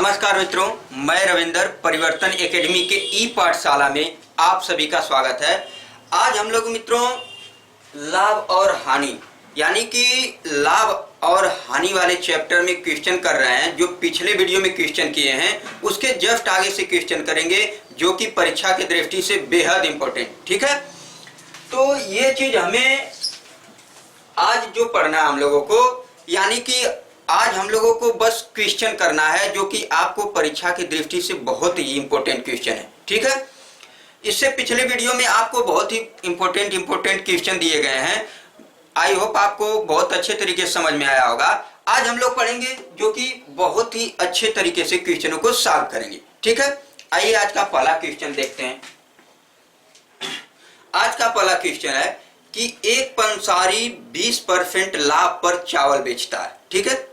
नमस्कार मित्रों, मैं रविंदर परिवर्तन एकेडमी के ई पाठशाला में आप सभी का स्वागत है। आज हम लोग मित्रों लाभ और हानि यानी कि लाभ और हानि वाले चैप्टर में क्वेश्चन कर रहे हैं। जो पिछले वीडियो में क्वेश्चन किए हैं उसके जस्ट आगे से क्वेश्चन करेंगे, जो कि परीक्षा की दृष्टि से बेहद इंपॉर्टेंट। ठीक है, तो ये चीज हमें आज जो पढ़ना है हम लोगों को, यानी कि आज हम लोगों को बस क्वेश्चन करना है, जो कि आपको परीक्षा की दृष्टि से बहुत ही इंपॉर्टेंट क्वेश्चन है। ठीक है, इससे पिछले वीडियो में आपको बहुत ही इंपॉर्टेंट क्वेश्चन दिए गए हैं। आई होप आपको बहुत अच्छे तरीके से समझ में आया होगा। आज हम लोग पढ़ेंगे जो कि बहुत ही अच्छे तरीके से क्वेश्चनों को सॉल्व करेंगे। ठीक है, आइए आज का पहला क्वेश्चन देखते हैं। आज का पहला क्वेश्चन है कि एक पंसारी 20% लाभ पर चावल बेचता है, ठीक है,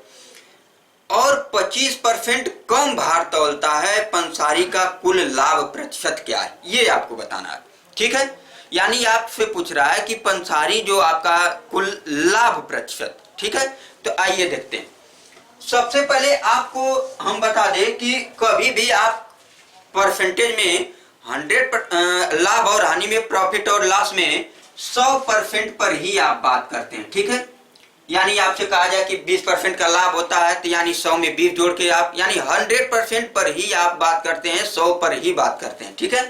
और 25% कम भार तौलता है। पंसारी का कुल लाभ प्रतिशत क्या है, ये आपको बताना है। ठीक है, यानी आपसे पूछ रहा है कि पंसारी जो आपका कुल लाभ प्रतिशत। ठीक है, तो आइए देखते हैं। सबसे पहले आपको हम बता दें कि कभी भी आप परसेंटेज में 100 लाभ और हानि में, प्रॉफिट और लॉस में 100% पर ही आप बात करते हैं। ठीक है, यानी आपसे कहा जाए कि 20% का लाभ होता है तो यानी 100 में 20 जोड़ के आप यानी 100% पर ही आप बात करते हैं, 100 पर ही बात करते हैं। ठीक है,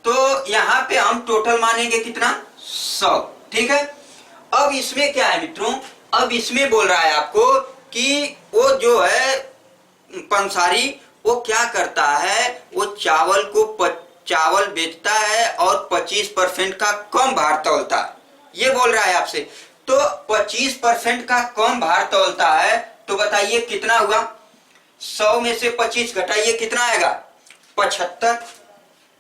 तो यहाँ पे हम टोटल मानेंगे कितना, 100। ठीक है, अब इसमें क्या है मित्रों, अब इसमें बोल रहा है आपको कि वो जो है पंसारी वो क्या करता है, वो चावल बेचता है और 25% का कम भार तौलता है, ये बोल रहा है आपसे। तो 25% का कम भार तौलता है, तो बताइए कितना हुआ। 100 में से 25 घटाइए, कितना आएगा, 75,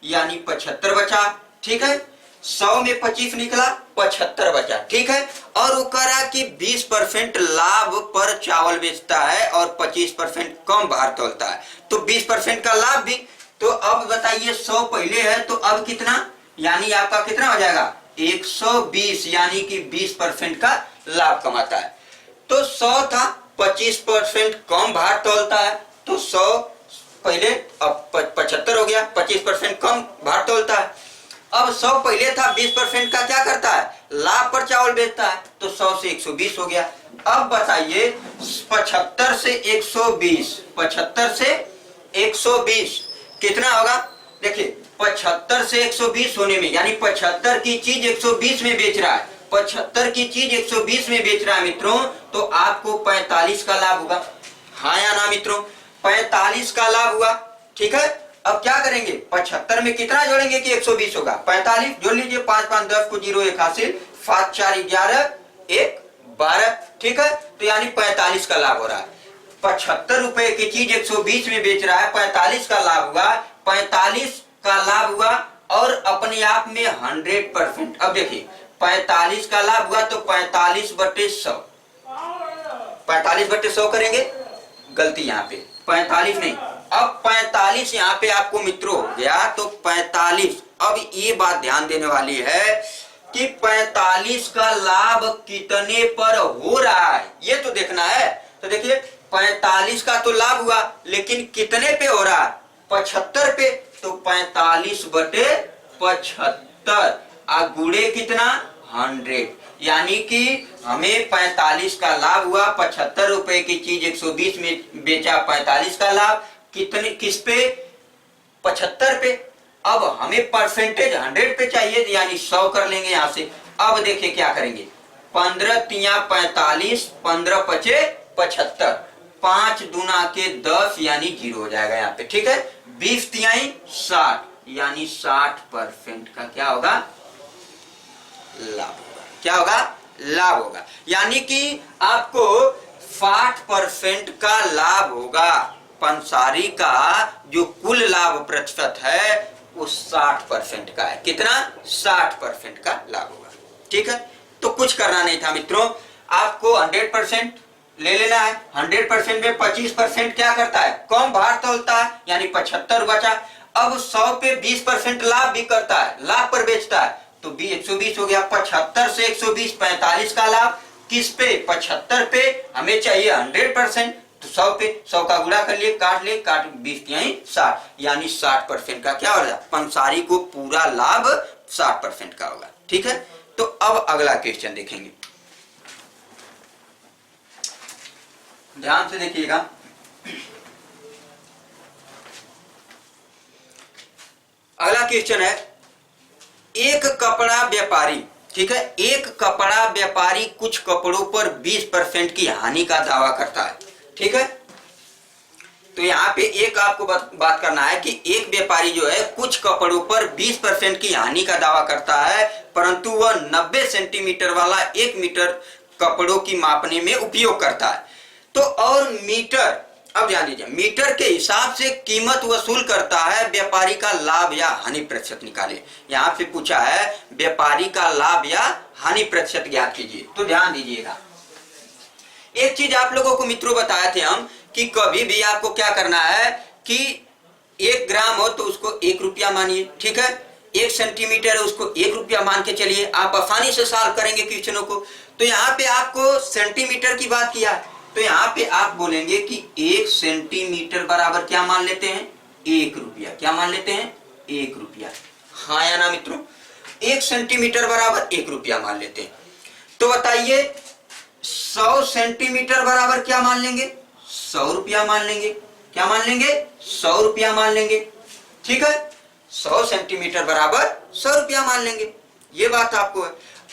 यानी 75 बचा। ठीक है, 100 में 25 निकला, 75 बचा। ठीक है, और वो कह रहा कि 20% लाभ पर चावल बेचता है और 25% कम भार तौलता है, तो 20% का लाभ भी। तो अब बताइए 100 पहले है, तो अब कितना, यानी आपका कितना हो जाएगा 120, यानी कि 20% का लाभ कमाता है। तो 100 था, 25% कम भार तौलता है, तो 100 पहले, अब 75 हो गया, 25% कम भार तौलता है। अब 100 पहले था, 20% का क्या करता है, लाभ पर चावल बेचता है, तो 100 से 120 हो गया। अब बताइए 75 से 120, 75 से 120 कितना होगा। देखिए 75 से 120 होने में, यानी 75 की चीज 120 में बेच रहा है, 75 की चीज 120 में बेच रहा है मित्रों, तो आपको 45 का लाभ होगा। हाँ या ना मित्रों, 45 का लाभ हुआ। ठीक है, अब क्या करेंगे, 75 में कितना जोड़ेंगे कि 120 होगा, 45 जोड़ लीजिए, 5 5 10 को 0 1 हासिल, 5 4 11 1 12। ठीक है, तो यानी 45 का लाभ हो रहा है। 75 रुपए की चीज 120 में बेच रहा है, 45 का लाभ हुआ, 45 का लाभ हुआ और अपने आप में 100%। अब देखिए 45 का लाभ हुआ, तो 45/100, 45/100 करेंगे, गलती यहाँ पे 45 नहीं, अब 45 यहाँ पे आपको मित्रों हो गया, तो 45। अब ये बात ध्यान देने वाली है कि 45 का लाभ कितने पर हो रहा है, ये तो देखना है। तो देखिए 45 का तो लाभ हुआ, लेकिन कितने पे हो रहा है, 75 पे, तो 45/75 गुणे कितना, 100, यानी कि हमें 45 का लाभ हुआ, 75 रुपए की चीज 120 में बेचा, 45 का लाभ कितने, किस पे, 75 पे। अब हमें परसेंटेज 100 पे चाहिए, यानी 100 कर लेंगे यहाँ से। अब देखिए क्या करेंगे, 15 तिया 45, 15 पचे 75, 5 दूना के 10, यानी 0 हो जाएगा यहाँ पे। ठीक है, 20 तिहाई 60, यानी 60% का क्या होगा, लाभ होगा। क्या होगा, लाभ होगा, यानी कि आपको 60% का लाभ होगा। पंसारी का जो कुल लाभ प्रतिशत है वो 60% का है। कितना, 60% का लाभ होगा। ठीक है, तो कुछ करना नहीं था मित्रों, आपको 100% ले लेना है। 100% में 25% क्या करता है, कम भार तौलता है, यानी 75 बचा। अब 100 पे 20% लाभ भी करता है, लाभ पर बेचता है, तो 120 हो गया। 75 से 120, 45 का लाभ, किस पे, 75 पे। हमें चाहिए 100%, तो 100 पे 100 का गुणा कर लिए, काट ले, काट 20 यही 60, यानी 60% का क्या होगा, पंसारी को पूरा लाभ 60% का होगा। ठीक है, तो अब अगला क्वेश्चन देखेंगे, ध्यान से देखिएगा। अगला क्वेश्चन है, एक कपड़ा व्यापारी, ठीक है, एक कपड़ा व्यापारी कुछ कपड़ों पर 20% की हानि का दावा करता है। ठीक है, तो यहाँ पे एक आपको बात करना है कि एक व्यापारी जो है कुछ कपड़ों पर 20% की हानि का दावा करता है, परंतु वह 90 सेंटीमीटर वाला 1 मीटर कपड़ों की मापने में उपयोग करता है। तो और मीटर, अब ध्यान दीजिए, मीटर के हिसाब से कीमत वसूल करता है, व्यापारी का लाभ या हानि प्रतिशत निकाले। यहाँ पे पूछा है व्यापारी का लाभ या हानि प्रतिशत ज्ञात कीजिए। तो ध्यान दीजिएगा, एक चीज आप लोगों को मित्रों बताए थे हम कि कभी भी आपको क्या करना है कि 1 ग्राम हो तो उसको 1 रुपया मानिए। ठीक है, 1 सेंटीमीटर है उसको 1 रुपया मान के चलिए, आप आसानी से सॉल्व करेंगे क्वेश्चनों को। तो यहाँ पे आपको सेंटीमीटर की बात किया, तो यहाँ पे आप बोलेंगे कि 1 सेंटीमीटर बराबर क्या मान लेते हैं, 1 रुपया। क्या मान लेते हैं, 1 रुपया। हाँ या ना मित्रों, 1 सेंटीमीटर बराबर 1 रुपया मान लेते हैं। तो बताइए 100 सेंटीमीटर बराबर क्या मान लेंगे, 100 रुपया मान लेंगे। क्या मान लेंगे, 100 रुपया मान लेंगे। ठीक है, 100 सेंटीमीटर बराबर 100 रुपया मान लेंगे, ये बात आपको है।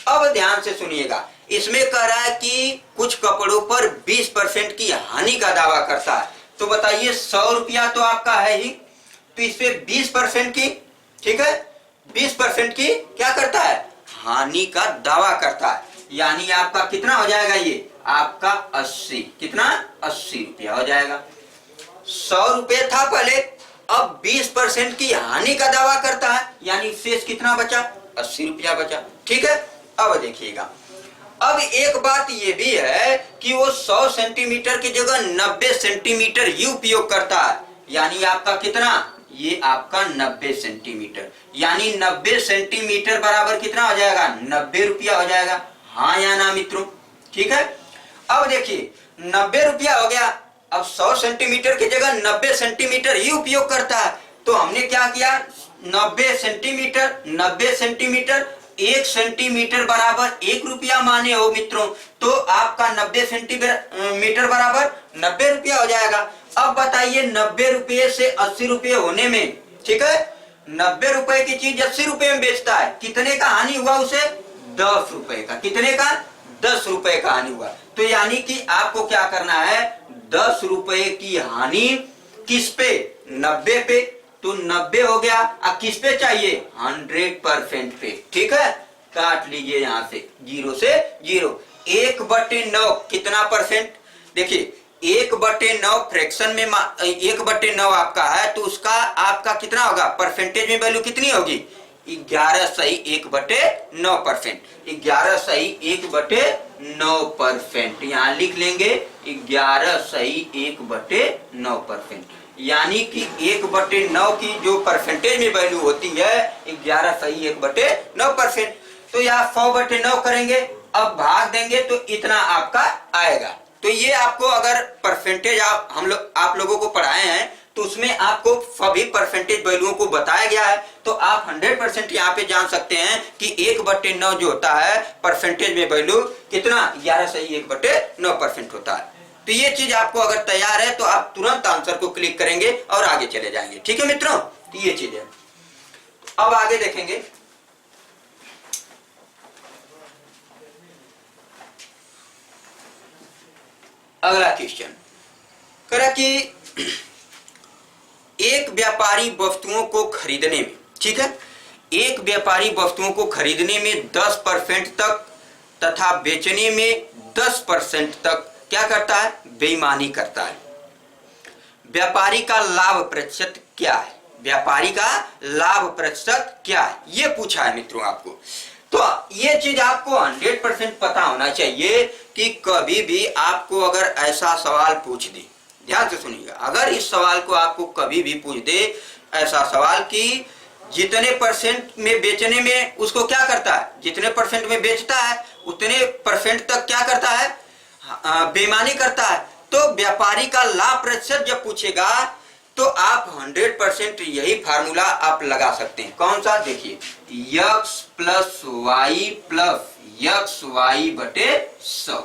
अब ध्यान से सुनिएगा, इसमें कह रहा है कि कुछ कपड़ों पर 20% की हानि का दावा करता है। तो बताइए 100 रुपया तो आपका है ही, तो इस पे 20% की, ठीक है, 20% की क्या करता है, हानि का दावा करता है। यानी आपका कितना हो जाएगा, ये आपका 80, कितना, 80 रुपया हो जाएगा। 100 रुपये था पहले, अब 20% की हानि का दावा करता है, यानी शेष कितना बचा, 80 रुपया बचा। ठीक है, अब देखिएगा, अब एक बात ये भी है कि वो 100 सेंटीमीटर की जगह 90 सेंटीमीटर ही उपयोग करता है, यानी आपका कितना, ये आपका 90 सेंटीमीटर, यानी 90 सेंटीमीटर बराबर कितना हो जाएगा, 90 रुपया हो जाएगा। हाँ या ना मित्रों, ठीक है। अब देखिए 90 रुपया हो गया, अब 100 सेंटीमीटर की जगह 90 सेंटीमीटर ही उपयोग करता है, तो हमने क्या किया, 90 सेंटीमीटर 90 सेंटीमीटर 1 सेंटीमीटर बराबर 1 रुपया माने हो मित्रों, तो आपका 90 सेंटीमीटर बराबर 90 रुपया हो जाएगा। अब बताइए 90 रुपये से 80 रुपये होने में, ठीक है, 90 रुपए की चीज 80 रुपये में बेचता है, कितने का हानि हुआ उसे, 10 रुपए का, कितने का, 10 रुपए का हानि हुआ। तो यानी कि आपको क्या करना है, 10 रुपए की हानि किस पे, 90 पे, तो 90 हो गया। अब किस पे चाहिए, 100% पे। ठीक है, काट लीजिए यहां से 0 से 0। 1/9 कितना परसेंट, देखिए 1/9 फ्रैक्शन में 1/9 आपका है, तो उसका आपका कितना होगा, परसेंटेज में वैल्यू कितनी होगी, 11 सही 1/9%। 11 सही 1/9%, यहाँ लिख लेंगे 11 सही 1/9%, यानी कि 1/9 की जो परसेंटेज में वैल्यू होती है 11 सही 1/9%। तो यहाँ 100/9 करेंगे, अब भाग देंगे तो इतना आपका आएगा। तो ये आपको अगर परसेंटेज आप लोगों को पढ़ाए हैं तो उसमें आपको सभी परसेंटेज वैल्यूओं को बताया गया है, तो आप 100% यहाँ पे जान सकते हैं कि 1/9 जो होता है परसेंटेज में वैल्यू कितना, 11 सही 1/9% होता है। तो ये चीज आपको अगर तैयार है तो आप तुरंत आंसर को क्लिक करेंगे और आगे चले जाएंगे। ठीक है मित्रों, तो ये चीज है। अब आगे देखेंगे, अगला क्वेश्चन करा कि एक व्यापारी वस्तुओं को खरीदने में, ठीक है, एक व्यापारी वस्तुओं को खरीदने में 10% तक तथा बेचने में 10% तक क्या करता है, बेईमानी करता है। व्यापारी का लाभ प्रतिशत क्या है, व्यापारी का लाभ प्रतिशत क्या है, ये पूछा है मित्रों आपको। तो ये चीज आपको 100% पता होना चाहिए कि कभी भी आपको अगर ऐसा सवाल पूछ दे, ध्यान से सुनिएगा, अगर इस सवाल को आपको कभी भी पूछ दे ऐसा सवाल कि जितने परसेंट में बेचने में उसको क्या करता है, जितने परसेंट में बेचता है उतने परसेंट तक क्या करता है, बेईमानी करता है, तो व्यापारी का लाभ प्रतिशत जब पूछेगा तो आप 100% यही फार्मूला आप लगा सकते हैं। कौन सा? देखिए, x plus Y plus X Y बटे 100।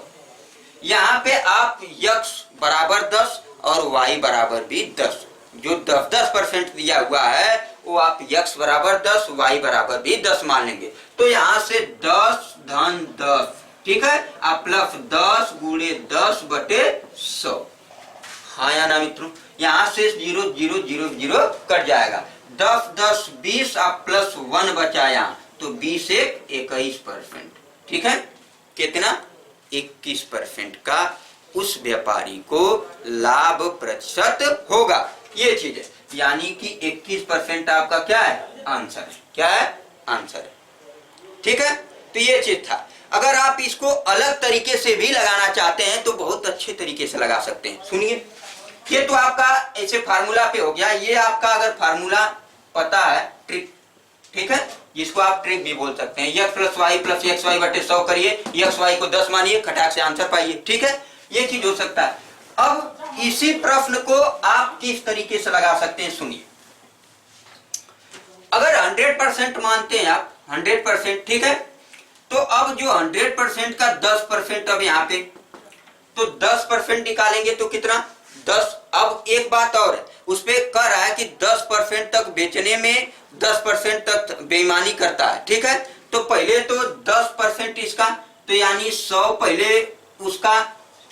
यहाँ पे आप x बराबर 10 और y बराबर भी 10, जो 10% दिया हुआ है वो आप x बराबर 10 y बराबर भी 10 मान लेंगे। तो यहाँ से 10 धन 10, ठीक है, आप प्लस 10 गुणे 10 बटे 100। हाँ या ना मित्रों? यहाँ से 0 0 0 0 कट जाएगा। 10 10 20, आप प्लस 1 बचा यहाँ, तो 20 एक 21%, ठीक है। कितना? 21% का उस व्यापारी को लाभ प्रतिशत होगा। ये चीज है, यानी कि 21% आपका क्या है? आंसर है। क्या है? आंसर है, ठीक है। तो ये चीज था। अगर आप इसको अलग तरीके से भी लगाना चाहते हैं तो बहुत अच्छे तरीके से लगा सकते हैं। सुनिए, ये तो आपका ऐसे फार्मूला पे हो गया। ये आपका अगर फार्मूला पता है, ट्रिक, ठीक है, जिसको आप ट्रिक भी बोल सकते हैं। x plus Y plus X Y बटे 100 करिए, एक्स वाई को 10 मानिए, खटाक से आंसर पाइए, ठीक है। ये चीज हो सकता है। अब इसी प्रश्न को आप किस तरीके से लगा सकते हैं, सुनिए। अगर 100% मानते हैं आप, 100%, ठीक है, तो अब जो 100% का 10% अब यहाँ पे, तो 10% निकालेंगे तो कितना? 10। अब एक बात और है, उसपे कह रहा है कि 10% तक बेचने में 10% तक बेईमानी करता है, ठीक है। तो पहले तो 10% इसका, तो यानी 100 पहले उसका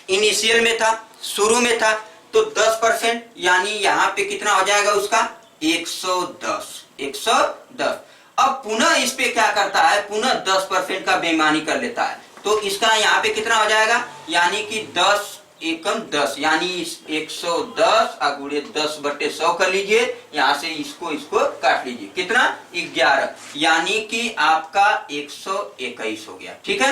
इनिशियल में था, शुरू में था, तो 10% यानी यहाँ पे कितना हो जाएगा उसका? 110। 110। अब पुनः इस पे क्या करता है? पुनः 10% का बेईमानी कर लेता है, तो इसका यहाँ पे कितना हो जाएगा? यानी कि 10 एकम 10, यानी 110 गुणे 10 बटे 100 कर लीजिए। यहाँ से इसको काट लीजिए, कितना? 11, यानी कि आपका 121 हो गया, ठीक है।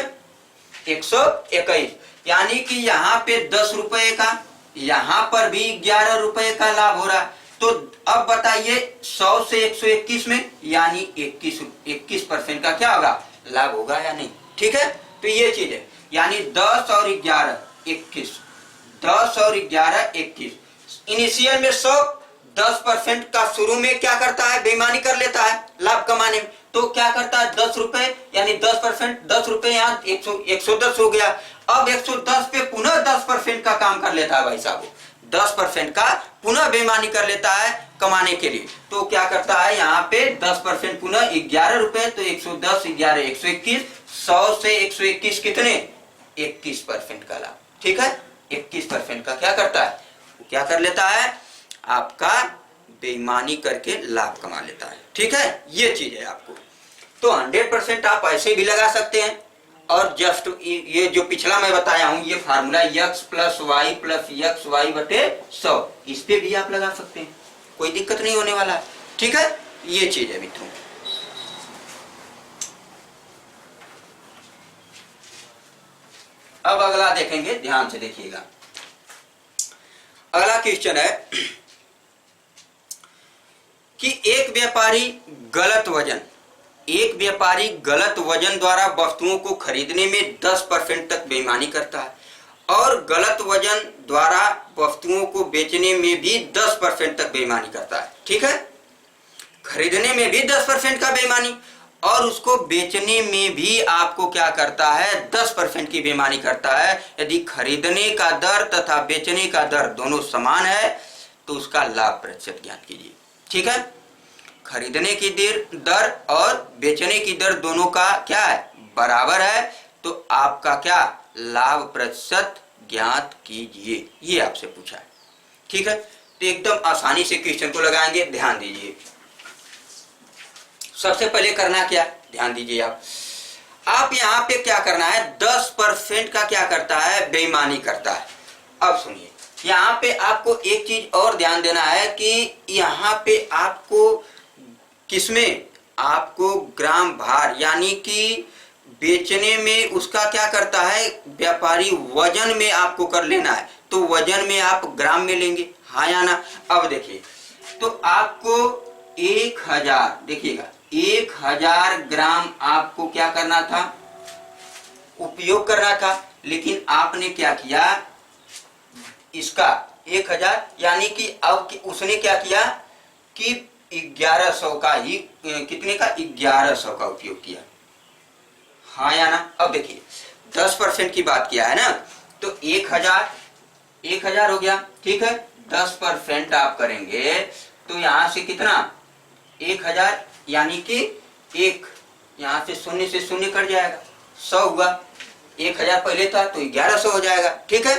121, यानी कि यहाँ पे 10 रुपए का, यहाँ पर भी 11 रुपए का लाभ हो रहा। तो अब बताइए 100 से 121 में, यानी 21% का क्या होगा? लाभ होगा या नहीं, ठीक है। तो ये चीज है, यानी 10 और 11 21, 10 और 11 21। इनिशियल में 100, 10% का शुरू में क्या करता है? बेईमानी कर लेता है लाभ कमाने में। तो क्या करता है? 10 रुपए, यानी 10%, 10 रुपए, यहाँ 110 हो गया। अब 110 पे पुनः 10% का काम कर लेता है भाई साहब, 10% का पुनः बेईमानी कर लेता है कमाने के लिए। तो क्या करता है? यहाँ पे 10% पुनः 11 रुपए, तो 110 11 121, 100 से 121 कितने? 21% का लाभ, ठीक है। 21% का क्या करता है? क्या कर लेता है? आपका बेईमानी करके लाभ कमा लेता है, ठीक है। ये चीज है आपको। तो 100% आप ऐसे भी लगा सकते हैं, और जस्ट ये जो पिछला मैं बताया हूं, ये formula x plus Y plus X Y बटे 100, इस पे भी आप लगा सकते हैं, कोई दिक्कत नहीं होने वाला है, ठीक है। ये चीज है मित्रों। अब अगला देखेंगे, ध्यान से देखिएगा। अगला क्वेश्चन है कि एक व्यापारी गलत वजन द्वारा वस्तुओं को खरीदने में 10% तक बेईमानी करता है, और गलत वजन द्वारा वस्तुओं को बेचने में भी 10% तक बेईमानी करता है, ठीक है। खरीदने में भी 10% का बेईमानी, और उसको बेचने में भी आपको क्या करता है? 10% की बेईमानी करता है। यदि खरीदने का दर तथा बेचने का दर दोनों समान है तो उसका लाभ प्रतिशत ज्ञात कीजिए, ठीक है। खरीदने की दर और बेचने की दर दोनों का क्या है? बराबर है, तो आपका क्या? लाभ प्रतिशत ज्ञात कीजिए, ये आपसे पूछा है, ठीक है। तो एकदम आसानी से क्वेश्चन को लगाएंगे, ध्यान दीजिए। सबसे पहले करना क्या? ध्यान दीजिए आप यहाँ पे क्या करना है? 10% का क्या करता है? बेईमानी करता है। अब सुनिए, यहाँ पे आपको एक चीज और ध्यान देना है कि यहाँ पे आपको किसमें? आपको ग्राम भार, यानी कि बेचने में उसका क्या करता है? व्यापारी वजन में आपको कर लेना है, तो वजन में आप ग्राम में लेंगे, हाँ या ना। अब देखिए, तो आपको 1000, देखिएगा 1000 ग्राम आपको क्या करना था? उपयोग करना था, लेकिन आपने क्या किया? इसका 1000, यानी कि अब उसने क्या किया कि 1100 का ही, कितने का, 1100 का उपयोग किया। हाँ या ना? अब देखिए 10% की बात किया है ना, तो 1000 हो गया, ठीक है। 10% आप करेंगे तो यहां से कितना, 1000, यानी कि एक, यहां से शून्य से शून्य कट जाएगा, 100 हुआ। 1000 पहले था तो 1100 हो जाएगा, ठीक है।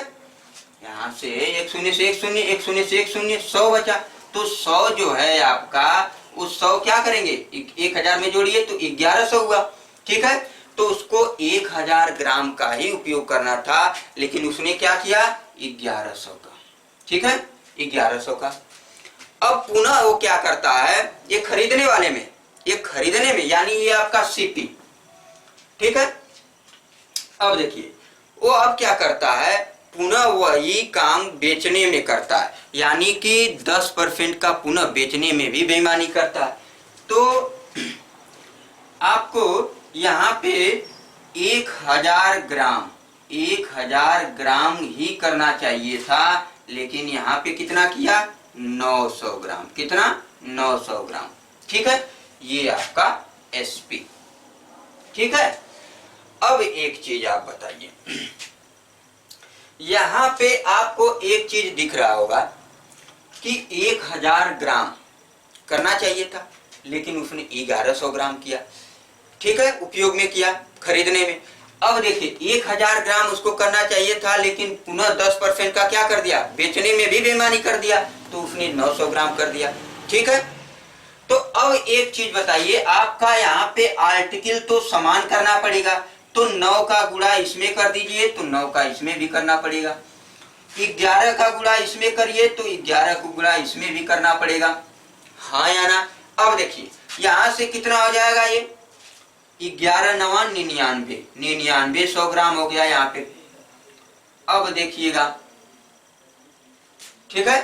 यहां से एक शून्य से एक शून्य, एक शून्य से एक शून्य, 100 बचा। तो 100 जो है आपका, उस 100 क्या करेंगे, 1000 में जोड़िए तो 1100 हुआ, ठीक है। तो उसको 1000 ग्राम का ही उपयोग करना था, लेकिन उसने क्या किया, 1100 का, ठीक है, 1100 का। अब पुनः वो क्या करता है, ये खरीदने वाले में, ये खरीदने में, यानी ये आपका सीपी, ठीक है। अब देखिए वो अब क्या करता है, पुनः वही काम बेचने में करता है, यानी कि 10% का पुनः बेचने में भी बेईमानी करता है। तो आपको यहाँ पे 1000 ग्राम ही करना चाहिए था, लेकिन यहाँ पे कितना किया, 900 ग्राम, कितना, 900 ग्राम, ठीक है। ये आपका एसपी, ठीक है। अब एक चीज आप बताइए, यहाँ पे आपको एक चीज दिख रहा होगा कि 1000 ग्राम करना चाहिए था, लेकिन उसने 1100 ग्राम किया, ठीक है, उपयोग में किया, खरीदने में। अब देखिए 1000 ग्राम उसको करना चाहिए था, लेकिन पुनः 10% का क्या कर दिया, बेचने में भी बेईमानी कर दिया, तो उसने 900 ग्राम कर दिया, ठीक है। तो अब एक चीज बताइए, आपका यहाँ पे आर्टिकल तो समान करना पड़ेगा, तो 9 का गुणा इसमें कर दीजिए तो 9 का इसमें भी करना पड़ेगा। 11 का गुणा इसमें करिए तो 11 का गुणा इसमें भी करना पड़ेगा, हाँ या ना? अब देखिए यहां से कितना हो जाएगा, ये 11 9 99, 99 100 ग्राम हो गया यहाँ पे। अब देखिएगा, ठीक है।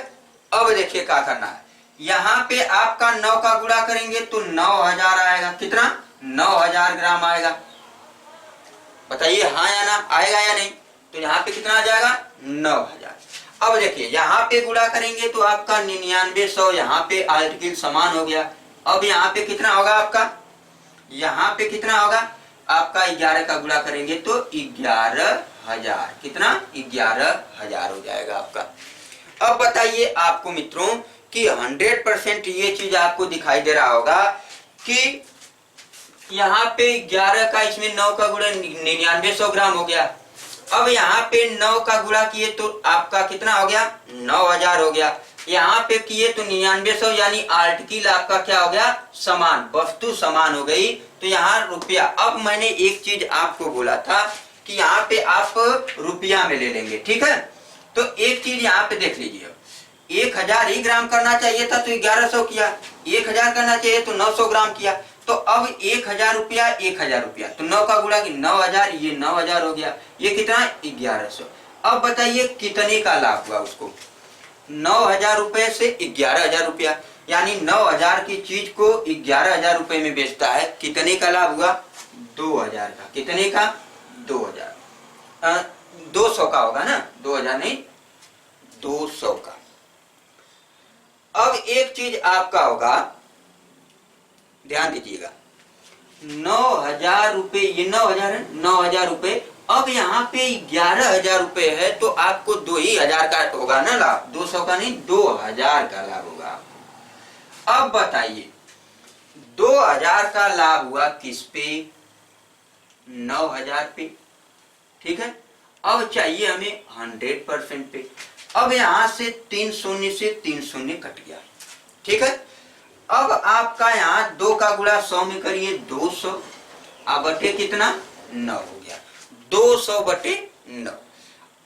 अब देखिए क्या करना है, यहाँ पे आपका 9 का गुणा करेंगे तो 9000 आएगा, कितना, 9000 ग्राम आएगा। बताइए हाँ या ना, आएगा या नहीं? तो यहाँ पे कितना आ जाएगा, 9000। अब देखिए यहाँ पे गुणा करेंगे तो आपका 99 100, यहाँ पे आर्टिकल समान हो गया। अब यहाँ पे कितना होगा आपका, यहाँ पे कितना होगा आपका, 11 का गुणा करेंगे तो 11000, कितना, 11000 हो जाएगा आपका। अब बताइए आपको मित्रों कि 100% ये चीज आपको दिखाई दे रहा होगा कि यहाँ पे 11 का इसमें 9 का गुणा 99 100 ग्राम हो गया। अब यहाँ पे 9 का गुणा किए तो आपका कितना हो गया, 9000 हो गया। यहाँ पे किए तो 99 100, यानी आर्टिकल आपका क्या हो गया, समान, वस्तु समान हो गई। तो यहाँ रुपया, अब मैंने एक चीज आपको बोला था कि यहाँ पे आप रुपया में ले लेंगे, ठीक है। तो एक चीज यहाँ पे देख लीजिए, 1000 ही ग्राम करना चाहिए था तो 1100 किया, 1000 करना चाहिए तो 900 ग्राम किया। तो अब 1000 रुपया 1000 रुपया, तो 9 का गुणा 9000, ये 9000 हो गया, ये कितना, 1100। अब बताइए कितने का लाभ हुआ उसको, 9000 रुपए से 11000 रुपया, यानी 9000 की चीज को 11000 रुपए में बेचता है। कितने का लाभ हुआ, 2000 का, कितने का, 2000, 200 का होगा ना, 2000 नहीं, 200 का। अब एक चीज आपका होगा, ध्यान दीजिएगा, 9000 रुपए, ये 9000 है, 9000 रुपए। अब यहाँ पे 11000 रुपए है, तो आपको 2000 का होगा ना लाभ, 200 का नहीं, 2000 का लाभ होगा आपको। अब बताइए 2000 का लाभ हुआ किस पे, 9000 पे, ठीक है। अब चाहिए हमें 100% पे। अब यहां से 3 शून्य से 3 शून्य कट गया, ठीक है। अब आपका यहाँ 2 का गुणा 100 में करिए 200, अब बटे कितना, 9 हो गया, 200 बटे 9।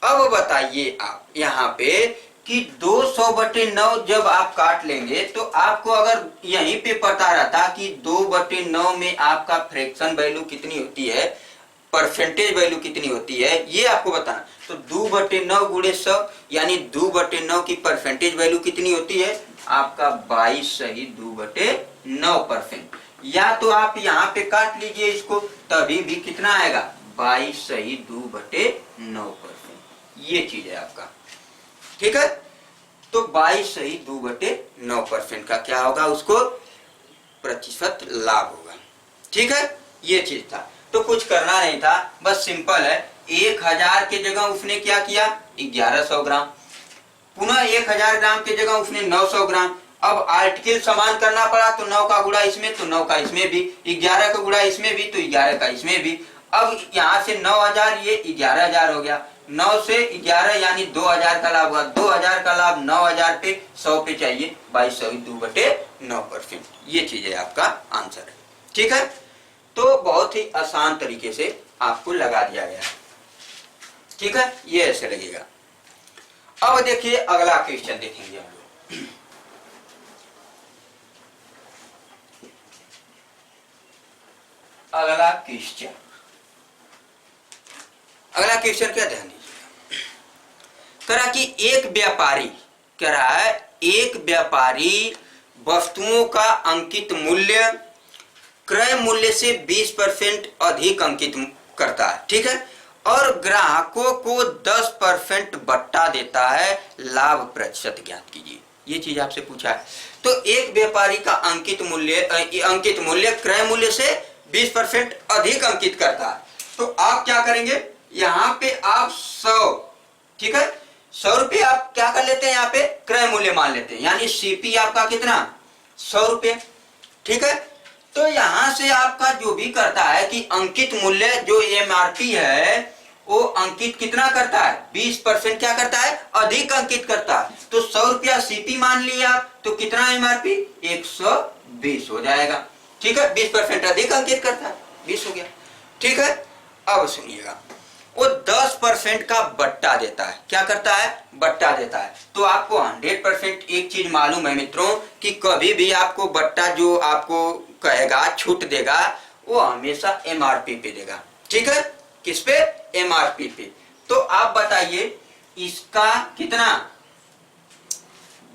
अब बताइए आप यहाँ पे कि 200 बटे 9 जब आप काट लेंगे तो आपको अगर यहीं पे पता रहता कि 2 बटे 9 में आपका फ्रैक्शन वैल्यू कितनी होती है, परसेंटेज वैल्यू कितनी होती है, ये आपको बताना। तो 2 बटे 9 गुणे 100, यानी 2 बटे 9 की परसेंटेज वैल्यू कितनी होती है आपका, 22 सही 2 बटे 9%। या तो आप यहाँ पे काट लीजिए इसको, तभी भी कितना आएगा, 22 सही 2 बटे 9%। ये चीज है आपका, ठीक है। तो 22 सही 2/9% का क्या होगा, उसको प्रतिशत लाभ होगा। ठीक है, ये चीज था। तो कुछ करना नहीं था, बस सिंपल है। 1000 के जगह उसने क्या किया, 1100 ग्राम, पुनः 1000 ग्राम के जगह उसने 900 ग्राम। अब आर्टिकल समान करना पड़ा, तो 9 का गुणा इसमें तो 9 का इसमें भी, 11 का गुणा इसमें भी तो 11 का इसमें भी। अब यहाँ से 9000 ये 11000 हो गया, 9 से 11 यानी 2000 का लाभ हुआ। 2000 का लाभ 9000 पे 100 पे चाहिए, 2200 2/9%। ये चीज है आपका आंसर है। ठीक है, तो बहुत ही आसान तरीके से आपको लगा दिया गया। ठीक है, ये ऐसे लगेगा। अब देखिए अगला क्वेश्चन देखेंगे हम लोग। अगला क्वेश्चन क्या, ध्यान दीजिएगा। करा कि एक व्यापारी, कह रहा है एक व्यापारी वस्तुओं का अंकित मूल्य क्रय मूल्य से 20% अधिक अंकित करता है। ठीक है, और ग्राहकों को 10% बट्टा देता है, लाभ प्रतिशत ज्ञात कीजिए। ये चीज आपसे पूछा है। तो एक व्यापारी का अंकित मूल्य क्रय मूल्य से 20% अधिक अंकित करता है। तो आप क्या करेंगे, यहाँ पे आप 100, ठीक है, 100 रुपये आप क्या कर लेते हैं, यहाँ पे क्रय मूल्य मान लेते हैं, यानी सीपी आपका कितना, 100 रुपये। ठीक है, तो यहां से आपका जो भी करता है कि अंकित मूल्य जो एमआरपी है वो अंकित कितना करता है, 20% क्या करता है, अधिक अंकित करता है। तो 100 रुपया सीपी मान लिया, तो कितना एमआरपी 120 हो जाएगा। ठीक है, 20% अधिक अंकित करता है, 20 हो गया। ठीक है, अब सुनिएगा, वो 10% का बट्टा देता है। क्या करता है, बट्टा देता है। तो आपको 100% एक चीज मालूम है मित्रों कि कभी भी आपको बट्टा जो आपको कहेगा, छूट देगा, वो हमेशा एमआरपी पे देगा। ठीक है, किस पे, एमआरपी पे। तो आप बताइए इसका कितना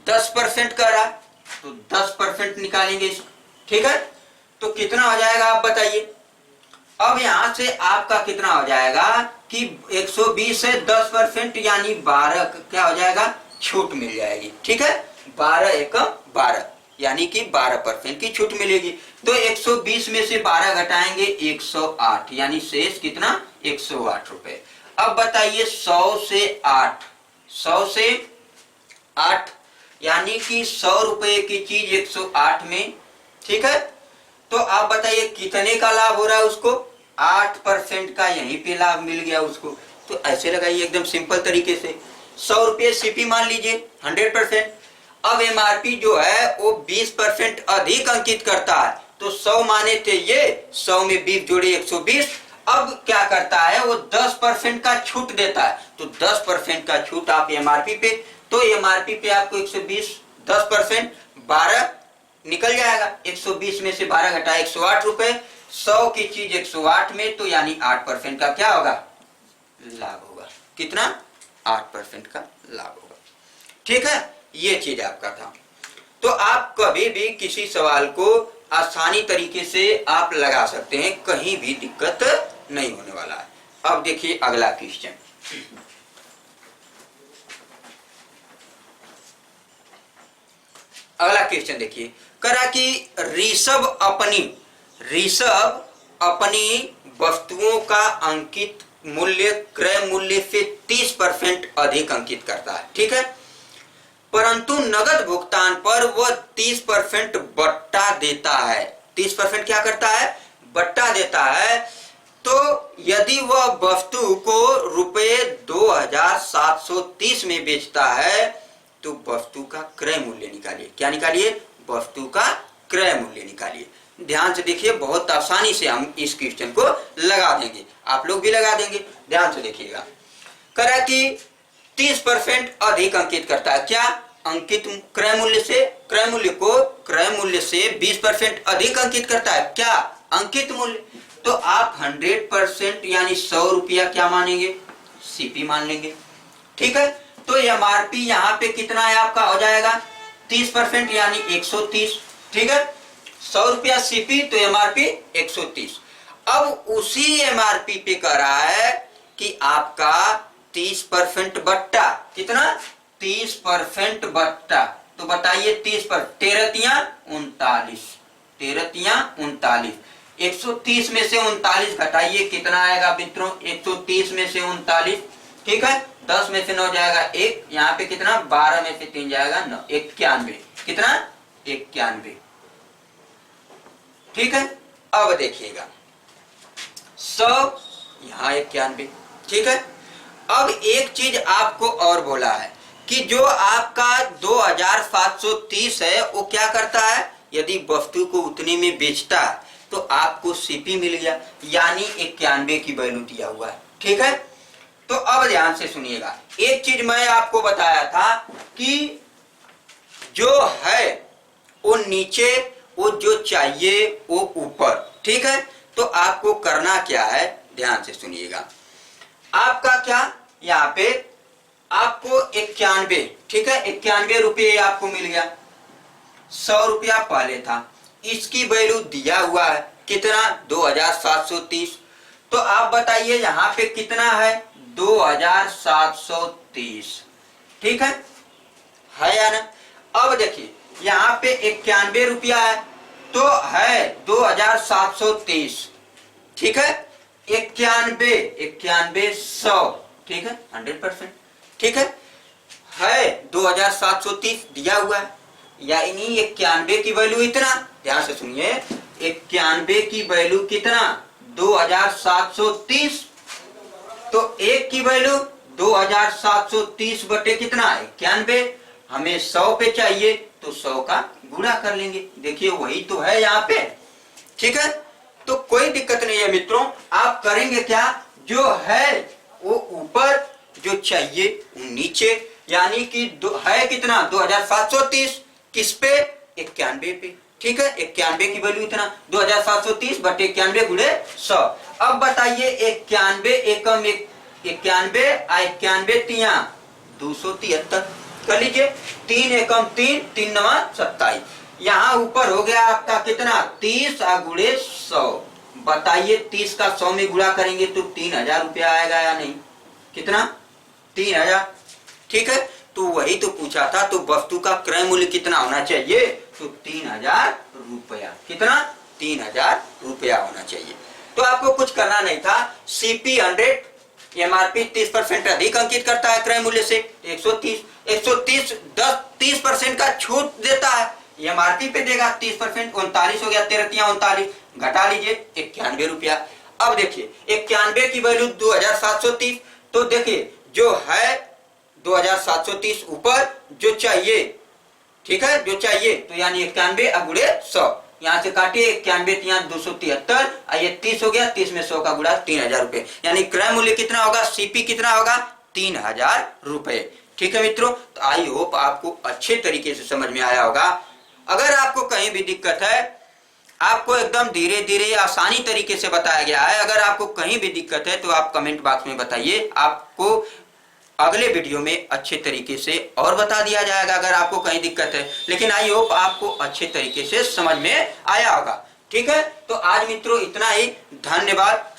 10% कर रहा, तो 10% निकालेंगे इसको। ठीक है, तो कितना हो जाएगा आप बताइए। अब यहां से आपका कितना हो जाएगा कि 120 से 10% यानी 12 क्या हो जाएगा, छूट मिल जाएगी। ठीक है, 12 एकम 12 यानी कि 12% की छूट मिलेगी। तो 120 में से 12 घटाएंगे 108, यानी शेष कितना 108 रुपए। अब बताइए 100 से 8, 100 से 8 यानी कि 100 रुपए की चीज 108 में। ठीक है, तो आप बताइए कितने का लाभ हो रहा है उसको, 8% का यहीं पे लाभ मिल गया उसको। तो ऐसे लगाइए एकदम सिंपल तरीके से। 100 रुपये सीपी मान लीजिए 100%। अब एमआरपी जो है वो 20% अधिक अंकित करता है। तो 100 माने थे ये, 100 में 20 जोड़े 120। अब क्या करता है वो 10% का छूट देता है। तो 10% का छूट आप एमआरपी पे, तो एमआरपी पे आपको 120, 10% 12 निकल जाएगा। 120 में से 12 घटाए 108 रुपए। 100 की चीज 108 में, तो यानी 8% का क्या होगा, लाभ होगा। कितना, 8% का लाभ होगा। ठीक है, ये चीज आपका था। तो आप कभी भी किसी सवाल को आसानी तरीके से आप लगा सकते हैं, कहीं भी दिक्कत नहीं होने वाला है। अब देखिए अगला क्वेश्चन। अगला क्वेश्चन देखिए, करा कि ऋषभ अपनी वस्तुओं का अंकित मूल्य क्रय मूल्य से 30% अधिक अंकित करता है। ठीक है, परंतु नगद भुगतान पर वह 30% बट्टा देता है। 30% क्या करता है, बट्टा देता है। तो यदि वह वस्तु को रुपए 2730 में बेचता है, तो वस्तु का क्रय मूल्य निकालिए। क्या निकालिए, वस्तु का क्रय मूल्य निकालिए। ध्यान से देखिए, बहुत आसानी से हम इस क्वेश्चन को लगा देंगे, आप लोग भी लगा देंगे। ध्यान से देखिएगा, करा कि 30% अधिक अंकित करता है। क्या, अंकित क्रय मूल्य से, क्रय मूल्य को क्रय मूल्य से 20% अधिक अंकित करता है। क्या, अंकित मूल्य। तो आप 100% यानी 100 रुपया क्या मानेंगे, सीपी मान लेंगे। ठीक है, तो एमआरपी यहाँ पे कितना है आपका, हो जाएगा 30% यानी 130। ठीक है, 100 रुपया सीपी तो एमआरपी 130। अब उसी एमआरपी पे कह रहा है कि आपका 30% बट्टा कितना 30% बट्टा, तो बताइए 30 पर 13 तिया 39, 130 में से 39 घटाइए कितना आएगा मित्रों, 130 में से 39, ठीक है, 10 में से 9 जाएगा 1, यहाँ पे कितना 12 में से 3 जाएगा 9, 91, कितना 91, ठीक है। अब देखिएगा 100 यहाँ 91, ठीक है। अब एक चीज आपको और बोला है कि जो आपका 2730 है वो क्या करता है, यदि वस्तु को उतने में बेचता है तो आपको सीपी मिल गया, यानी 91 की वैल्यू दिया हुआ है, ठीक है। तो अब ध्यान से सुनिएगा, एक चीज मैं आपको बताया था कि जो है वो नीचे, वो जो चाहिए वो ऊपर, ठीक है। तो आपको करना क्या है, ध्यान से सुनिएगा, आपका क्या यहाँ पे आपको 91, ठीक है, 91 रुपये आपको मिल गया, 100 रुपया पहले था, इसकी वैल्यू दिया हुआ है कितना 2730, तो आप बताइए यहाँ पे कितना है 2730, ठीक है या ना। अब देखिए यहाँ पे 91 रुपया है तो है 2730, ठीक है, 91 100, ठीक है 100%, ठीक है 2730 दिया हुआ है, यानी 91 की वैल्यू इतना, ध्यान से सुनिए, 91 की वैल्यू कितना 2730, तो एक की वैल्यू 2730 बटे कितना 91, हमें 100 पे चाहिए तो 100 का गुणा कर लेंगे, देखिए वही तो है यहाँ पे, ठीक है। तो कोई दिक्कत नहीं है मित्रों, आप करेंगे क्या, जो है वो ऊपर, जो चाहिए वो नीचे, यानी कि है कितना 2730, किस पे 91 पे, ठीक है, 91 की वैल्यू इतना 2730 बटे 91 गुणे 100। अब बताइए 91 एकम 91 आ 91 तिया 273 कर लीजिए, 3 एकम 3, 3 नवा 27, यहाँ ऊपर हो गया आपका कितना 30 गुणे 100, बताइए 30 का 100 में गुणा करेंगे तो 3000 रुपया आएगा या नहीं, कितना 3000, ठीक है। तो वही तो पूछा था, तो वस्तु का क्रय मूल्य कितना होना चाहिए, तो 3000 रुपया, कितना 3000 रुपया होना चाहिए। तो आपको कुछ करना नहीं था, सीपी 100, एमआरपी 30% अधिक अंकित करता है क्रय मूल्य से 130, 30% का छूट देता है, एमआरपी पे देगा 30%, 39 हो गया, 13 घटा लीजिए 91 रुपया। अब देखिए 91 की वैल्यू 2730, तो देखिए जो है 2730 ऊपर, जो चाहिए, ठीक है, जो चाहिए, तो यानी 91 गुणे 100, यहाँ से काटिए 91 यहाँ 273, ये 30 हो गया, 30 में 100 का गुणा 3000 रुपए, यानी क्रय मूल्य कितना होगा, सीपी कितना होगा 3000 रुपए, ठीक है मित्रों। तो आई होप आपको अच्छे तरीके से समझ में आया होगा। अगर आपको कहीं भी दिक्कत है, आपको एकदम धीरे धीरे आसानी तरीके से बताया गया है, अगर आपको कहीं भी दिक्कत है तो आप कमेंट बॉक्स में बताइए, आपको अगले वीडियो में अच्छे तरीके से और बता दिया जाएगा अगर आपको कहीं दिक्कत है, लेकिन आई होप आपको अच्छे तरीके से समझ में आया होगा, ठीक है। तो आज मित्रों इतना ही, धन्यवाद।